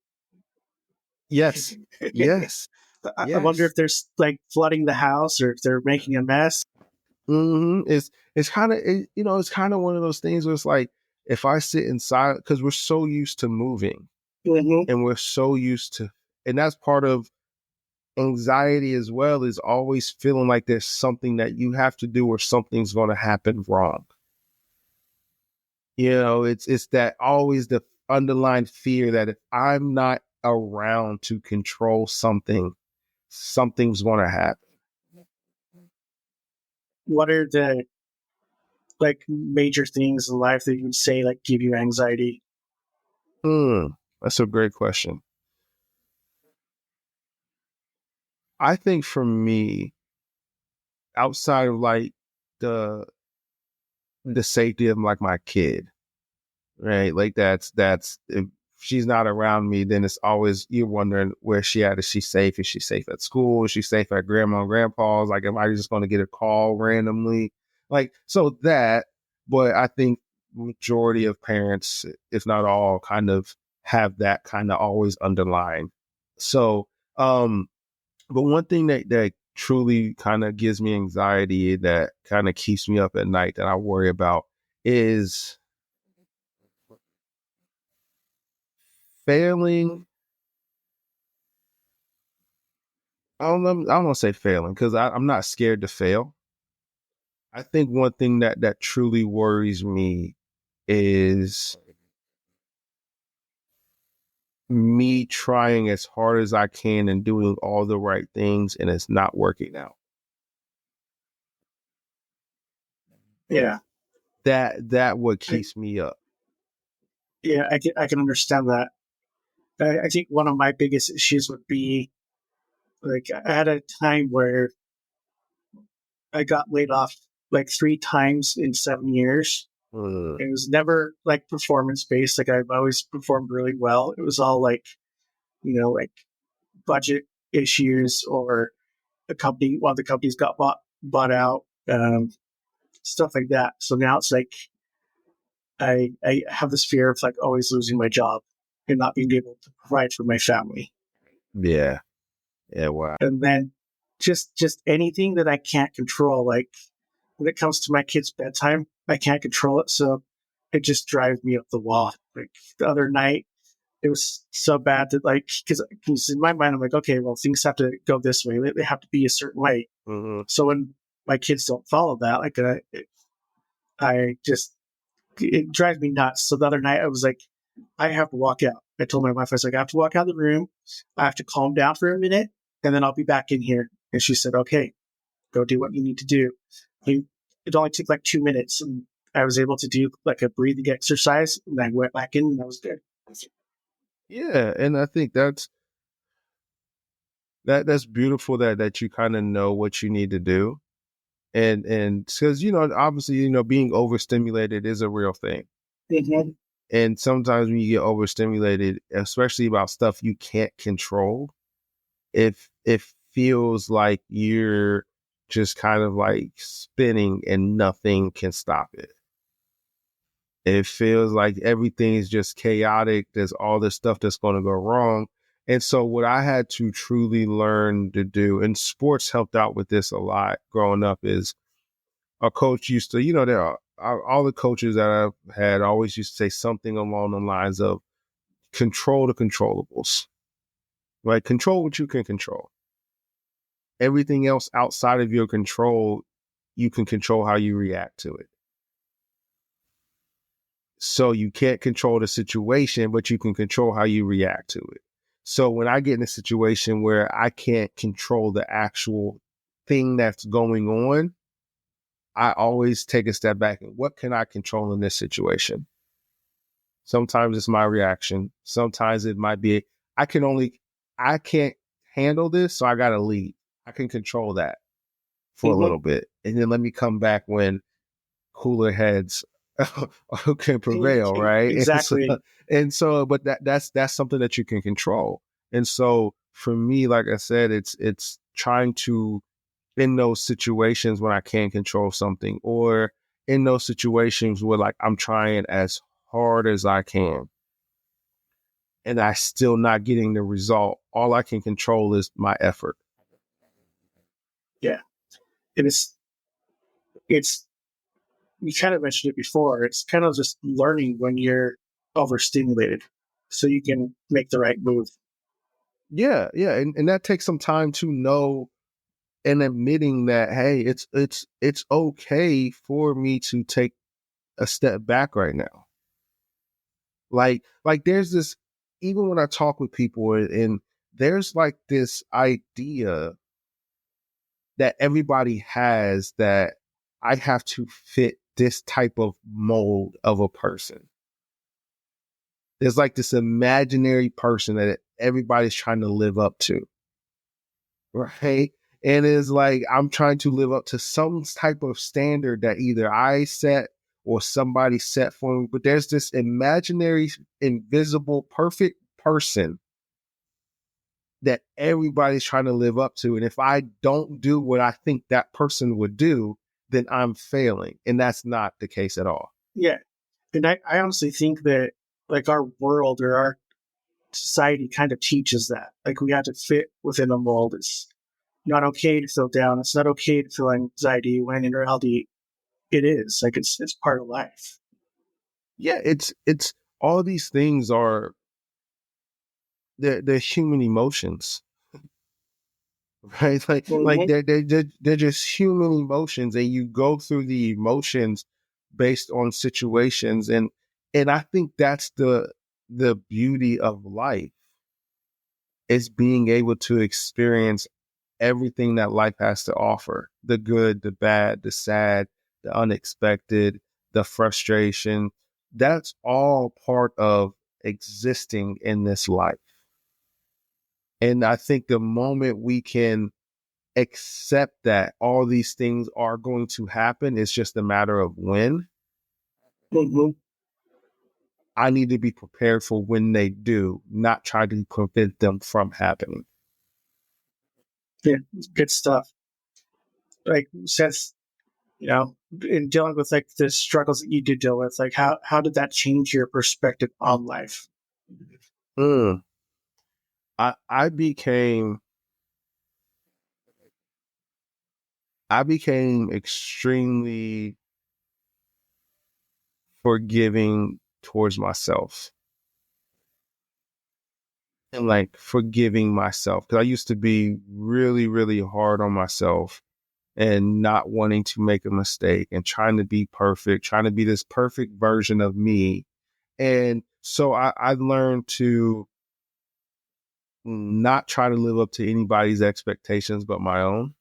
Yes. Yes. I wonder Yes. if they're like flooding the house or if they're making a mess. It's kind of, it's kind of one of those things where it's like, if I sit in silence, because we're so used to moving Mm-hmm. and we're so used to, and that's part of anxiety as well, is always feeling like there's something that you have to do or something's going to happen wrong. It's that always the underlying fear that if I'm not around to control something, something's going to happen. What are the like major things in life that you would say like give you anxiety? That's a great question. I think for me, outside of like the the safety of like my kid, right? Like that's if she's not around me, then it's always you're wondering where she at. Is she safe? Is she safe at school? Is she safe at grandma and grandpa's? Like, am I just going to get a call randomly? Like, so that. But I think majority of parents, if not all, kind of have that kind of always underlying. So, but one thing that truly kind of gives me anxiety, that kind of keeps me up at night, that I worry about is failing. I don't want to say failing because I'm not scared to fail. I think one thing that truly worries me is me trying as hard as I can and doing all the right things and it's not working out. Yeah. That what I, keeps me up. yeah, I can understand that. I think one of my biggest issues would be like I had a time where I got laid off like 3 times in 7 years. Mm, It was never like performance based. Like I've always performed really well. It was all like, like budget issues or one of the companies got bought out, stuff like that. So now it's like I have this fear of like always losing my job and not being able to provide for my family. yeah. Yeah. Wow. And then just anything that I can't control, like when it comes to my kids' bedtime, I can't control it. So it just drives me up the wall. Like the other night, it was so bad that like, because in my mind, I'm like, okay, well, things have to go this way. They have to be a certain way. Mm-hmm. So when my kids don't follow that, like It drives me nuts. So the other night I was like, I have to walk out. I told my wife, I was like, I have to walk out of the room. I have to calm down for a minute and then I'll be back in here. And she said, okay, go do what you need to do. It only took like 2 minutes and I was able to do like a breathing exercise and I went back in and that was good. Yeah, and I think that's beautiful that you kind of know what you need to do. And because obviously being overstimulated is a real thing. Mm-hmm. And sometimes when you get overstimulated, especially about stuff you can't control, it feels like you're just kind of like spinning and nothing can stop it. It feels like everything is just chaotic. There's all this stuff that's going to go wrong. And so what I had to truly learn to do, and sports helped out with this a lot growing up, is a coach used to, there are all the coaches that I've had always used to say something along the lines of control the controllables, right? Control what you can control. Everything else outside of your control, you can control how you react to it. So you can't control the situation, but you can control how you react to it. So when I get in a situation where I can't control the actual thing that's going on, I always take a step back and what can I control in this situation? Sometimes it's my reaction. Sometimes it might be, I can't handle this, so I got to leave. I can control that for a Mm-hmm. little bit. And then let me come back when cooler heads can prevail, right? Exactly. But that's something that you can control. And so for me, like I said, it's trying to, in those situations when I can't control something, or in those situations where like I'm trying as hard as I can and I still not getting the result, all I can control is my effort. Yeah. And it's, you kind of mentioned it before. It's kind of just learning when you're overstimulated so you can make the right move. Yeah, yeah. And that takes some time to know and admitting that, hey, it's okay for me to take a step back right now. Like there's this, even when I talk with people and there's like this idea that everybody has that I have to fit this type of mold of a person. There's like this imaginary person that everybody's trying to live up to, right? And it's like I'm trying to live up to some type of standard that either I set or somebody set for me. But there's this imaginary, invisible, perfect person that everybody's trying to live up to. And if I don't do what I think that person would do, then I'm failing. And that's not the case at all. Yeah. And I honestly think that like our world or our society kind of teaches that. Like we have to fit within a mold. It's not okay to feel down. It's not okay to feel anxiety when in reality it is. Like it's part of life. Yeah, it's all these things are they're human emotions, right? Like Mm-hmm. they're just human emotions, and you go through the emotions based on situations, and I think that's the beauty of life is being able to experience everything that life has to offer: the good, the bad, the sad, the unexpected, the frustration. That's all part of existing in this life. And I think the moment we can accept that all these things are going to happen, it's just a matter of when. Mm-hmm. I need to be prepared for when they do, not try to prevent them from happening. Yeah, good stuff. Like Seth, in dealing with like the struggles that you did deal with, like how did that change your perspective on life? Mm. I became extremely forgiving towards myself and like forgiving myself because I used to be really, really hard on myself and not wanting to make a mistake and trying to be perfect, trying to be this perfect version of me. And so I learned to not try to live up to anybody's expectations but my own.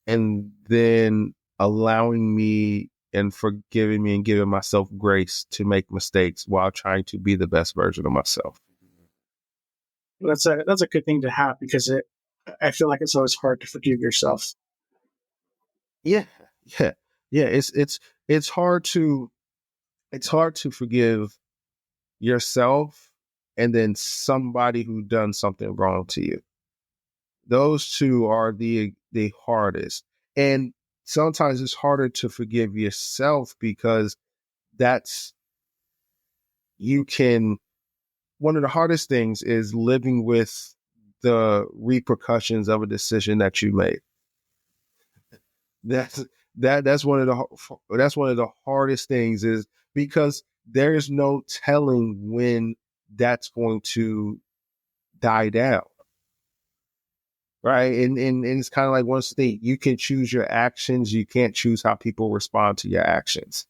And then allowing me and forgiving me and giving myself grace to make mistakes while trying to be the best version of myself. That's a good thing to have because I feel like it's always hard to forgive yourself. Yeah. Yeah. Yeah. It's hard to forgive yourself and then somebody who done something wrong to you. Those two are the hardest. And sometimes it's harder to forgive yourself because that's you can one of the hardest things is living with the repercussions of a decision that you made. That's that's one of the hardest things is because there's no telling when that's going to die down. Right. And it's kind of like once thing you can choose your actions, you can't choose how people respond to your actions.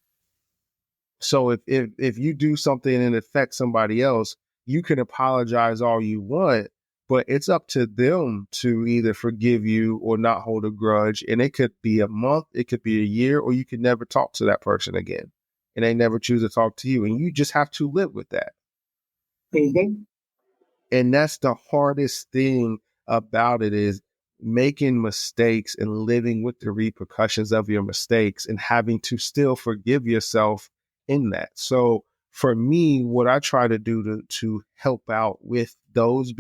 So if you do something and it affects somebody else, you can apologize all you want, but it's up to them to either forgive you or not hold a grudge. And it could be a month, it could be a year, or you could never talk to that person again. And they never choose to talk to you. And you just have to live with that. Mm-hmm. And that's the hardest thing about it is making mistakes and living with the repercussions of your mistakes and having to still forgive yourself in that. So for me, what I try to do to help out with those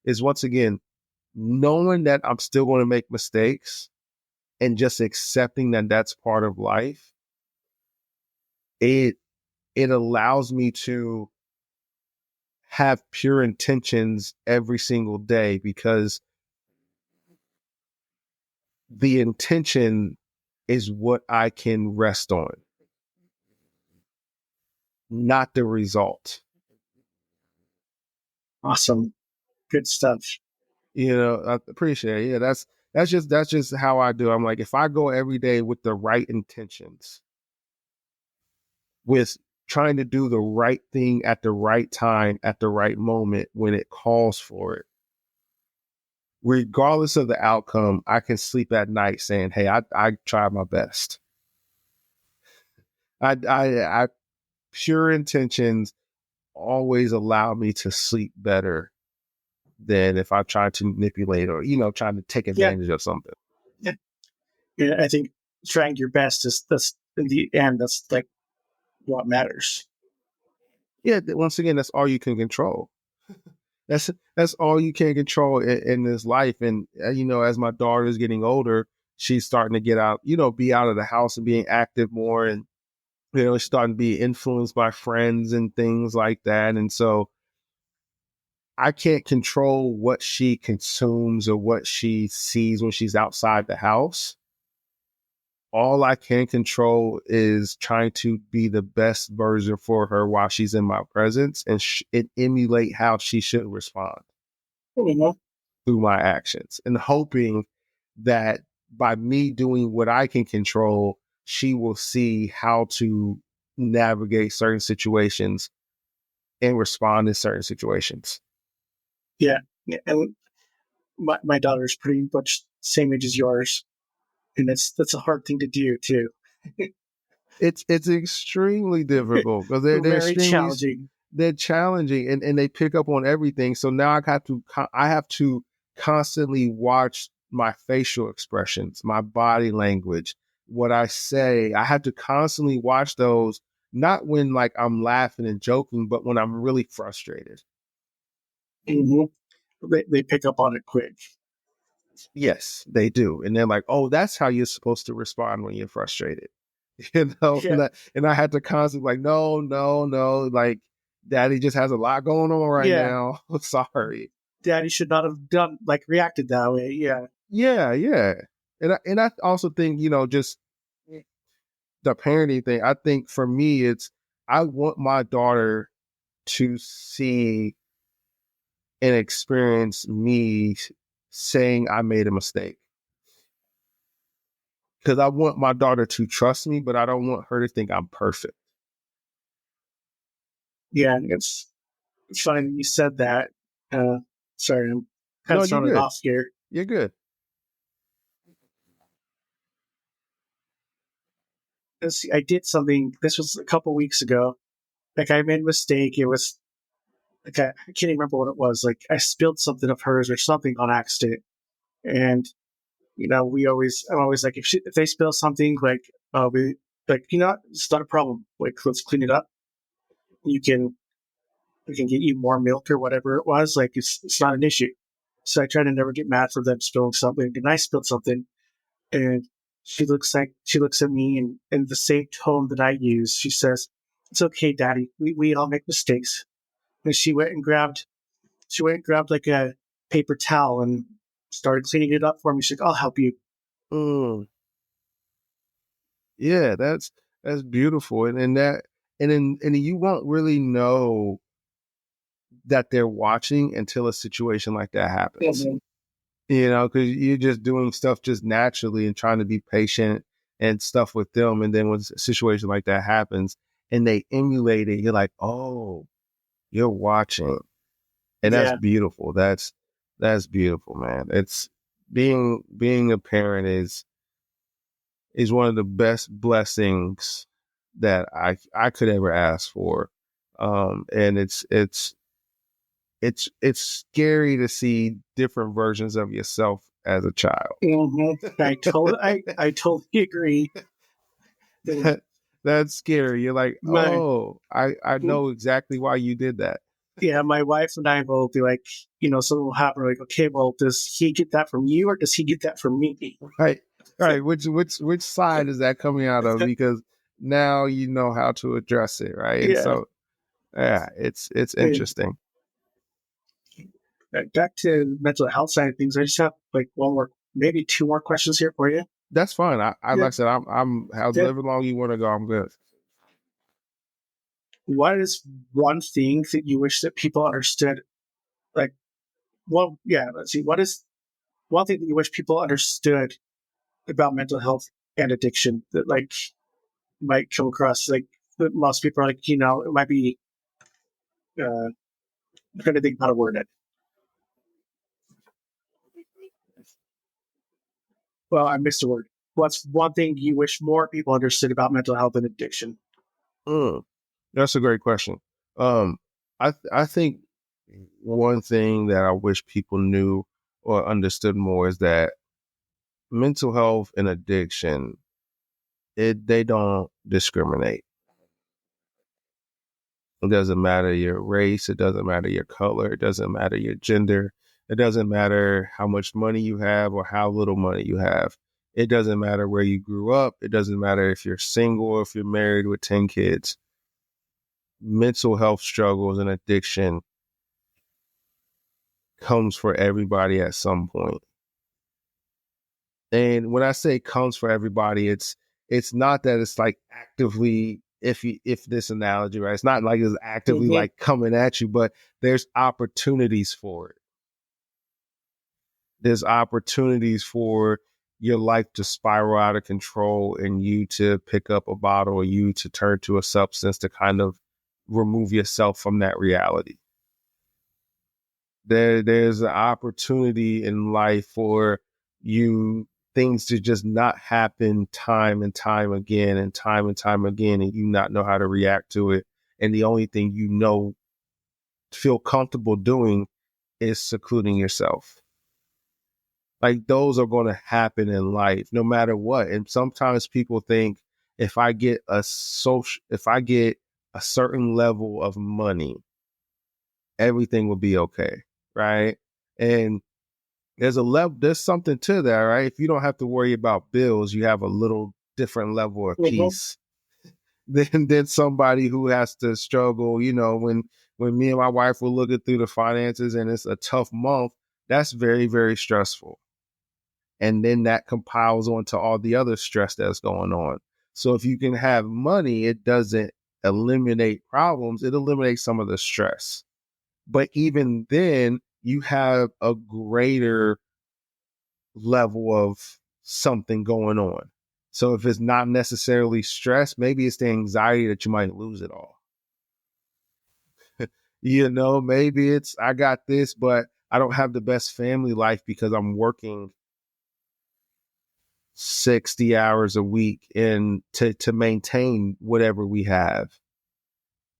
is once again, knowing that I'm still going to make mistakes and just accepting that that's part of life. It allows me to have pure intentions every single day because the intention is what I can rest on, not the result. Awesome. Good stuff. I appreciate it. Yeah, that's just how I do. I'm like, if I go every day with the right intentions, with trying to do the right thing at the right time, at the right moment when it calls for it, regardless of the outcome, I can sleep at night saying, hey, I tried my best. I pure intentions always allow me to sleep better than if I try to manipulate or, trying to take Yeah. advantage of something. Yeah. Yeah, I think trying your best is that's in the end. That's like what matters. Yeah. Once again, that's all you can control. That's all you can control in this life. And, as my daughter is getting older, she's starting to get out, be out of the house and being active more. And, she's starting to be influenced by friends and things like that. And so I can't control what she consumes or what she sees when she's outside the house. All I can control is trying to be the best version for her while she's in my presence and emulate how she should respond Mhm. through my actions and hoping that by me doing what I can control, she will see how to navigate certain situations and respond in certain situations. Yeah. Yeah. And my daughter's pretty much same age as yours, and that's a hard thing to do too. It's extremely difficult because Very challenging. they're challenging and they pick up on everything. So now I have to constantly watch my facial expressions, my body language, what I say. I have to constantly watch those, not when like I'm laughing and joking, but when I'm really frustrated. Hmm. They pick up on it quick. Yes, they do. And they're like, oh, that's how you're supposed to respond when you're frustrated. Yeah. And I had to constantly like, no, no, no, like daddy just has a lot going on right Yeah. now. Sorry. Daddy should not have done like reacted that way. Yeah. Yeah, yeah. And I also think, just the parenting thing, I think for me I want my daughter to see and experience me saying I made a mistake. because I want my daughter to trust me, but I don't want her to think I'm perfect. Yeah, it's funny you said that. Uh, sorry, I'm kind No, of you're throwing it good. off here. You're good. I did something. This was a couple weeks ago. Like I made a mistake. It was like I can't even remember what it was. Like I spilled something of hers or something on accident, and I'm always like if they spill something, like we like it's not a problem. Like let's clean it up. You can we can get you more milk or whatever it was. Like it's not an issue. So I try to never get mad for them spilling something. And I spilled something, and she looks at me and in the same tone that I use, she says, "It's okay, Daddy. We all make mistakes." And she went and grabbed like a paper towel and started cleaning it up for me. She's like, "I'll help you." Mm, yeah, that's beautiful, and then you won't really know that they're watching until a situation like that happens. Mhm. Because you're just doing stuff just naturally and trying to be patient and stuff with them, and then when a situation like that happens and they emulate it, you're like, oh, you're watching, and that's Yeah. beautiful. That's beautiful, man. It's being a parent is one of the best blessings that I could ever ask for. And it's scary to see different versions of yourself as a child. I totally agree. That's scary. You're like, My oh, I know exactly why you did that. Yeah, my wife and I will be like, something will happen. We're like, okay, well, does he get that from you or does he get that from me? Right. Right. Which side is that coming out of? Because now you know how to address it, right? And Yeah. so yeah, it's And interesting. back to mental health side of things, I just have like one more, maybe two more questions here for you. That's fine. I Yeah. like I said, I'm Yeah. however long you want to go, I'm good. What is one thing that you wish that people understood? Like, well, yeah, let's see. What is one thing that you wish people understood about mental health and addiction that like might come across like that most people are like, it might be I'm trying to think how to word it. Well, I missed a word. What's one thing you wish more people understood about mental health and addiction? Mm, that's a great question. Um, I think one thing that I wish people knew or understood more is that mental health and addiction, they don't discriminate. It doesn't matter your race, it doesn't matter your color, it doesn't matter your gender, it doesn't matter how much money you have or how little money you have. It doesn't matter where you grew up. It doesn't matter if you're single or if you're married with 10 kids. Mental health struggles and addiction comes for everybody at some point. And when I say comes for everybody, it's not that it's like actively, if this analogy, right? It's not like it's actively Mm-hmm. like coming at you, but there's opportunities for it. There's opportunities for your life to spiral out of control and you to pick up a bottle or you to turn to a substance to kind of remove yourself from that reality. There's an opportunity in life for you things to just not happen time and time again and time again, and you not know how to react to it. And the only thing feel comfortable doing is secluding yourself. Like those are going to happen in life no matter what. And sometimes people think if I get a certain level of money, everything will be okay. Right. And there's something to that, right? If you don't have to worry about bills, you have a little different level of Mm-hmm. peace than somebody who has to struggle. When me and my wife were looking through the finances and it's a tough month, that's very, very stressful. And then that compiles onto all the other stress that's going on. So if you can have money, it doesn't eliminate problems, it eliminates some of the stress. But even then, you have a greater level of something going on. So if it's not necessarily stress, maybe it's the anxiety that you might lose it all. Maybe it's I got this, but I don't have the best family life because I'm working 60 hours a week and to maintain whatever we have,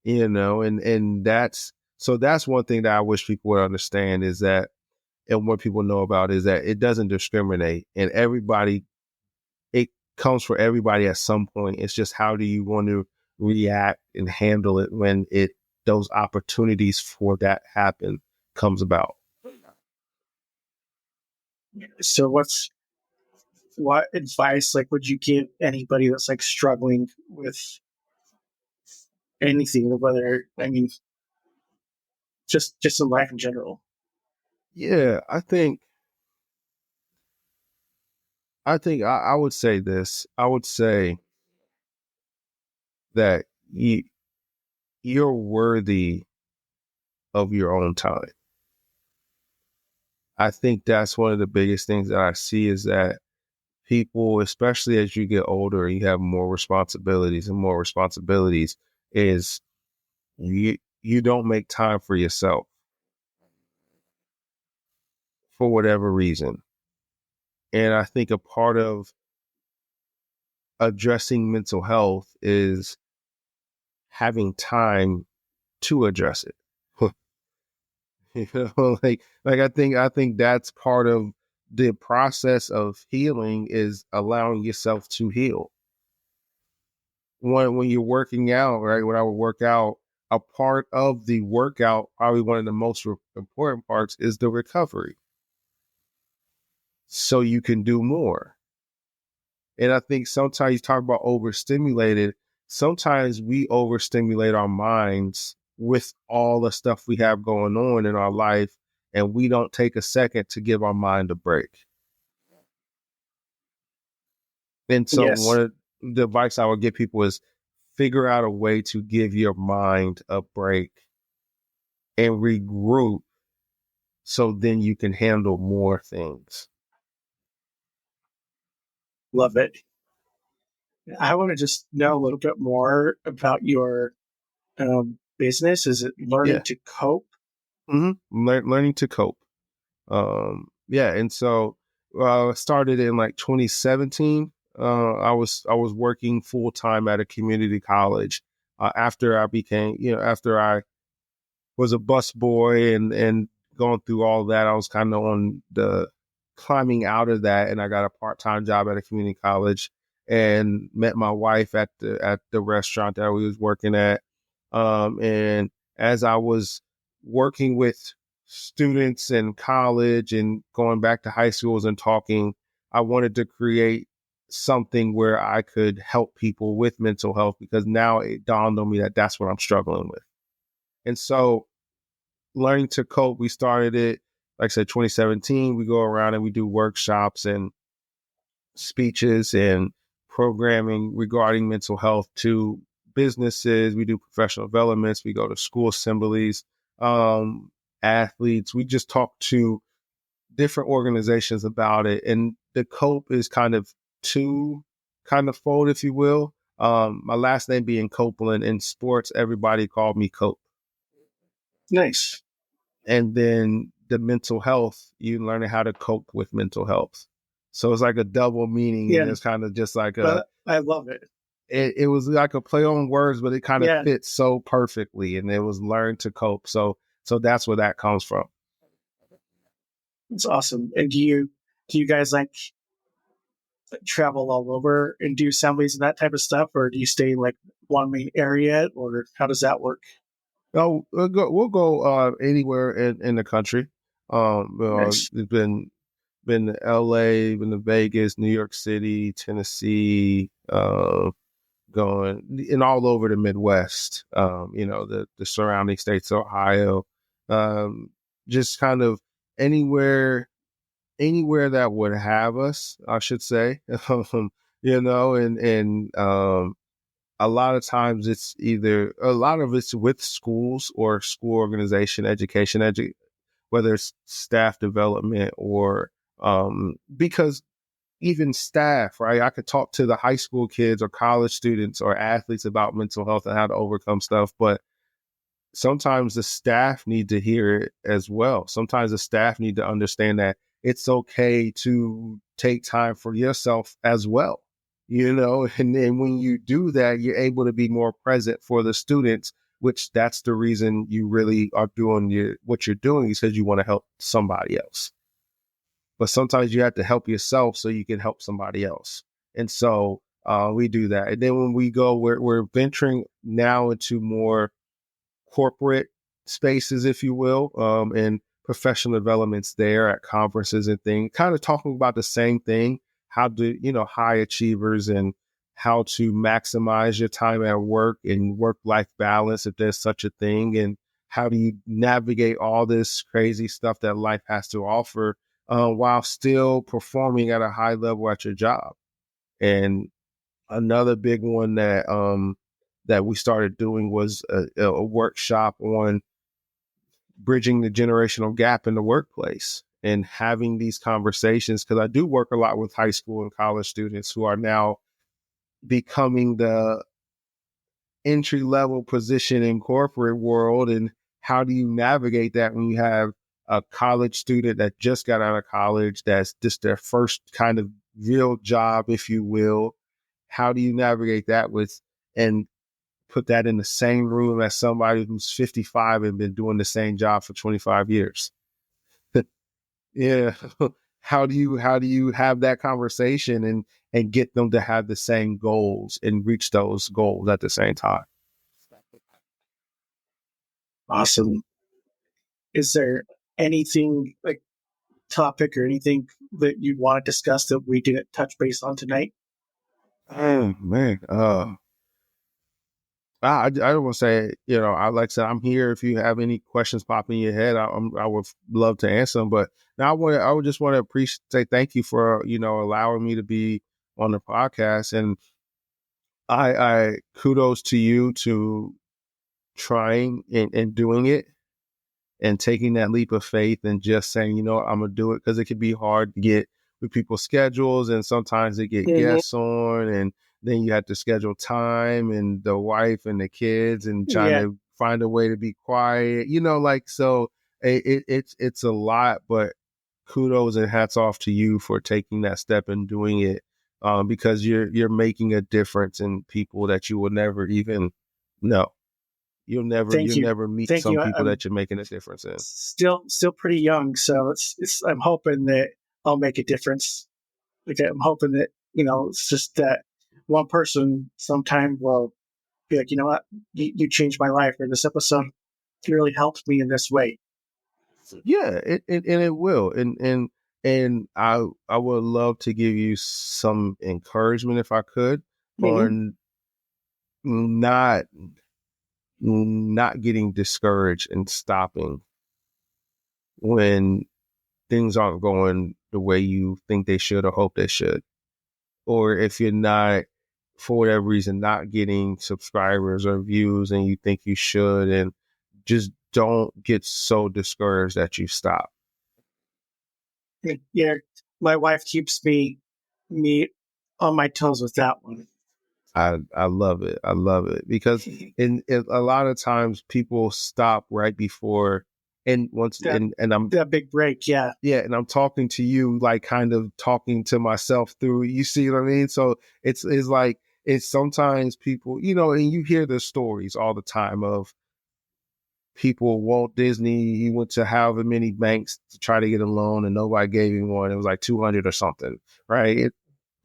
and that's one thing that I wish people would understand is that, and what people know about is that it doesn't discriminate, and it comes for everybody at some point. It's just how do you want to react and handle it when those opportunities for that happen comes about. So what advice like would you give anybody that's like struggling with anything, whether I mean just in life in general? Yeah, I would say this. I would say that you're worthy of your own time. I think that's one of the biggest things that I see is that people, especially as you get older, you have more responsibilities and more responsibilities, is you don't make time for yourself for whatever reason. And I think a part of addressing mental health is having time to address it. I think that's part of the process of healing is allowing yourself to heal. When you're working out, right? When I would work out, a part of the workout, probably one of the most important parts, is the recovery, so you can do more. And I think sometimes you talk about overstimulated. Sometimes we overstimulate our minds with all the stuff we have going on in our life, and we don't take a second to give our mind a break. And so one Yes. of the advice I would give people is figure out a way to give your mind a break and regroup so then you can handle more things. Love it. I want to just know a little bit more about your business. Is it learning Yeah. to cope? Learning to cope. Yeah. And so I started in like 2017. I was working full time at a community college after I was a bus boy and going through all that. I was kind of on the climbing out of that, and I got a part-time job at a community college and met my wife at the restaurant that we was working at. And as I was working with students in college and going back to high schools and talking, I wanted to create something where I could help people with mental health because now it dawned on me that that's what I'm struggling with. And so learning to cope, we started it, like I said, 2017. We go around and we do workshops and speeches and programming regarding mental health to businesses. We do professional developments. We go to school assemblies, um, athletes. We just talk to different organizations about it. And the cope is kind of fold, if you will. My last name being Copeland. In sports, everybody called me Cope. Nice. And then the mental health, you learning how to cope with mental health. So it's like a double meaning, and Yeah, it's kind of just like but I love it. it was like a play on words, but it kind of Yeah, fits so perfectly, and it was learn to cope. So that's where that comes from. it's awesome. And do you guys like travel all over and do assemblies and that type of stuff, or do you stay in like one main area, or how does that work? Oh, we'll go anywhere in the country. Nice. It's been to LA, been to Vegas, New York City, Tennessee, going and all over the Midwest, the surrounding states, Ohio, um, just kind of anywhere that would have us, I should say, and a lot of times a lot of it's with schools or school organization, education, whether it's staff development or because even staff, right? I could talk to the high school kids or college students or athletes about mental health and how to overcome stuff, but sometimes the staff need to hear it as well. Sometimes the staff need to understand that it's okay to take time for yourself as well, and then when you do that, you're able to be more present for the students, which that's the reason you really are doing what you're doing is because you want to help somebody else. But sometimes you have to help yourself so you can help somebody else. And so we do that. And then when we go, we're venturing now into more corporate spaces, if you will, and professional developments there at conferences and things, kind of talking about the same thing, how to, high achievers and how to maximize your time at work and work-life balance, if there's such a thing, and how do you navigate all this crazy stuff that life has to offer while still performing at a high level at your job. And another big one that we started doing was a workshop on bridging the generational gap in the workplace and having these conversations, because I do work a lot with high school and college students who are now becoming the entry level position in corporate world. And how do you navigate that when you have a college student that just got out of college, that's just their first kind of real job, if you will? How do you navigate that and put that in the same room as somebody who's 55 and been doing the same job for 25 years? Yeah. How do you have that conversation and get them to have the same goals and reach those goals at the same time? Awesome. Is there anything like topic or anything that you want to discuss that we didn't touch base on tonight? Oh man. I don't want to say, I like I said, I'm here. If you have any questions pop in your head, I would love to answer them. But now I would just want to say thank you for, allowing me to be on the podcast. And I kudos to you to trying and doing it and taking that leap of faith and just saying, I'm gonna do it, because it can be hard to get with people's schedules, and sometimes they get guests on, and then you have to schedule time and the wife and the kids and trying Yeah. to find a way to be quiet, so it's a lot, but kudos and hats off to you for taking that step and doing it, because you're making a difference in people that you will never even know. Thank You'll you. never meet Thank some you. people I'm that you're making a difference in. still pretty young, so I'm hoping that I'll make a difference. Like, I'm hoping that, it's just that one person sometime will be like, you know what, you changed my life, or this episode really helped me in this way. Yeah, and it will, and I would love to give you some encouragement, if I could, Mm-hmm. on not not getting discouraged and stopping when things aren't going the way you think they should or hope they should, or if you're not, for whatever reason, not getting subscribers or views and you think you should, and just don't get so discouraged that you stop. Yeah, my wife keeps me on my toes with that one. I love it. I love it because in a lot of times people stop right before, and once that and I'm that big break, yeah. yeah, and I'm talking to you, like kind of talking to myself through. You see what I mean? So it's like it's sometimes people, and you hear the stories all the time of people. Walt Disney, he went to however many banks to try to get a loan, and nobody gave him one. It was like 200 or something, right?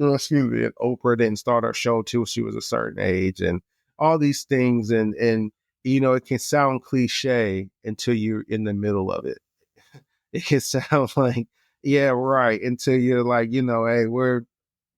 Excuse me. And Oprah didn't start her show till she was a certain age, and all these things, and it can sound cliche until you're in the middle of it. It can sound like, yeah, right, until you're like, hey, we're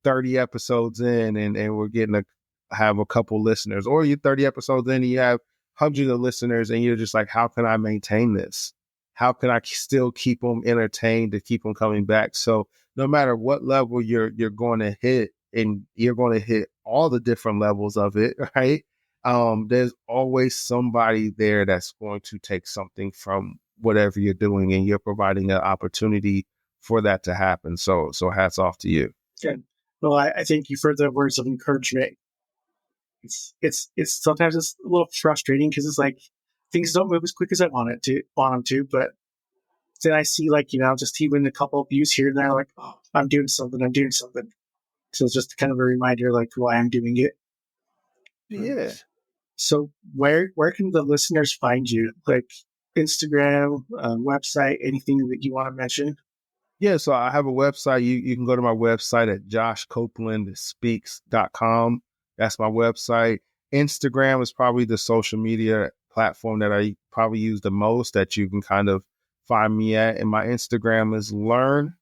30 episodes in, and we're getting to have a couple listeners, or you're 30 episodes in and you have hundreds of listeners, and you're just like, how can I maintain this? How can I still keep them entertained, to keep them coming back? So no matter what level you're going to hit, and you're going to hit all the different levels of it, right? There's always somebody there that's going to take something from whatever you're doing, and you're providing an opportunity for that to happen. So hats off to you. And, well, I thank you for the words of encouragement. It's sometimes it's a little frustrating because it's like things don't move as quick as I want them to, but then I see like, just even a couple of views here and there, like, oh, I'm doing something, I'm doing something. So it's just kind of a reminder, like, why I'm doing it. Yeah. So where can the listeners find you? Like Instagram, website, anything that you want to mention? Yeah, so I have a website. You can go to my website at joshcopelandspeaks.com. That's my website. Instagram is probably the social media platform that I probably use the most that you can kind of find me at. And my Instagram is learn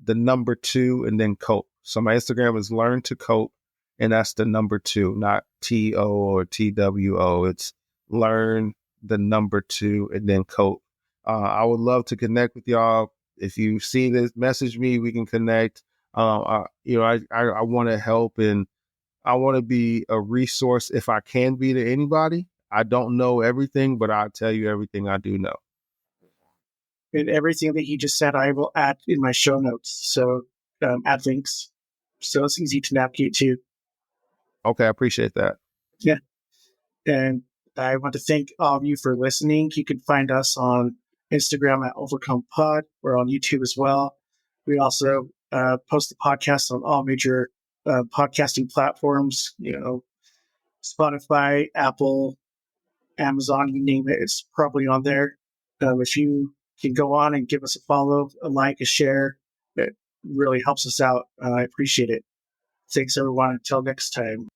the number two and then cope. So my Instagram is learn to cope, and that's the number two, not TO or TWO. It's learn the number two and then cope. I would love to connect with y'all. If you see this, message me. We can connect. I want to help and I want to be a resource if I can be to anybody. I don't know everything, but I'll tell you everything I do know. And everything that he just said, I will add in my show notes. So add links. So it's easy to navigate too. Okay, I appreciate that. Yeah. And I want to thank all of you for listening. You can find us on Instagram at Overcome Pod. We're on YouTube as well. We also post the podcast on all major podcasting platforms, Spotify, Apple, Amazon, you name it, it's probably on there. If you can go on and give us a follow, a like, a share, it really helps us out. I appreciate it. Thanks, everyone. Until next time.